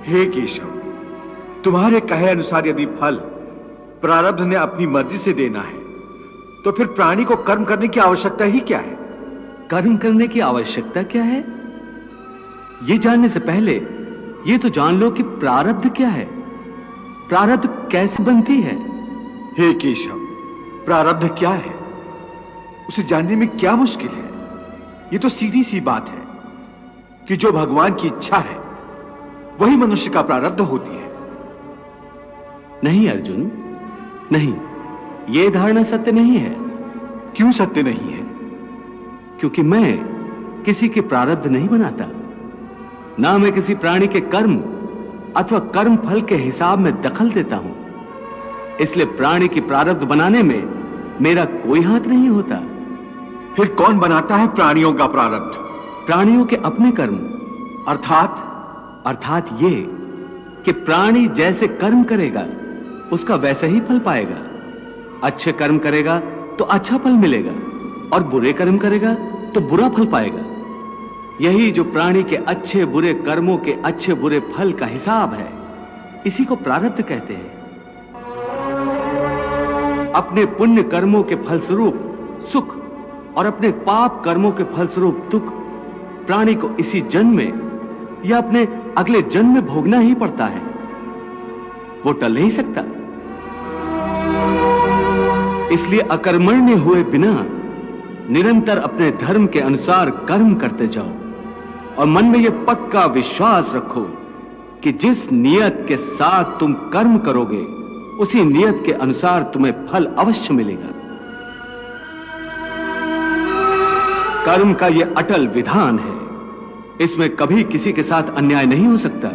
हे केशव, तुम्हारे कहे अनुसार यदि फल प्रारब्ध ने अपनी मर्जी से देना है तो फिर प्राणी को कर्म करने की आवश्यकता ही क्या है? कर्म करने की आवश्यकता क्या है, यह जानने से पहले यह तो जान लो कि प्रारब्ध क्या है, प्रारब्ध कैसे बनती है। हे केशव, प्रारब्ध क्या है उसे जानने में क्या मुश्किल है? यह तो सीधी सी बात है कि जो भगवान की इच्छा है वही मनुष्य का प्रारब्ध होती है। नहीं अर्जुन, नहीं, यह धारणा सत्य नहीं है। क्यों सत्य नहीं है? क्योंकि मैं किसी के प्रारब्ध नहीं बनाता, ना मैं किसी प्राणी के कर्म अथवा कर्म फल के हिसाब में दखल देता हूं। इसलिए प्राणी की प्रारब्ध बनाने में मेरा कोई हाथ नहीं होता। फिर कौन बनाता है प्राणियों का प्रारब्ध? प्राणियों के अपने कर्म। अर्थात ये कि प्राणी जैसे कर्म करेगा उसका वैसा ही फल पाएगा। अच्छे कर्म करेगा तो अच्छा फल मिलेगा और बुरे कर्म करेगा तो बुरा फल पाएगा। यही जो प्राणी के अच्छे बुरे कर्मों के अच्छे बुरे फल का हिसाब है, इसी को प्रारब्ध कहते हैं। अपने पुण्य कर्मों के फलस्वरूप सुख और अपने पाप कर्मों के फलस्वरूप दुख प्राणी को इसी जन्म में या अपने अगले जन्म में भोगना ही पड़ता है, वो टल नहीं सकता। इसलिए अकर्मण्य हुए बिना निरंतर अपने धर्म के अनुसार कर्म करते जाओ और मन में यह पक्का विश्वास रखो कि जिस नियत के साथ तुम कर्म करोगे उसी नियत के अनुसार तुम्हें फल अवश्य मिलेगा। कर्म का यह अटल विधान है, इसमें कभी किसी के साथ अन्याय नहीं हो सकता।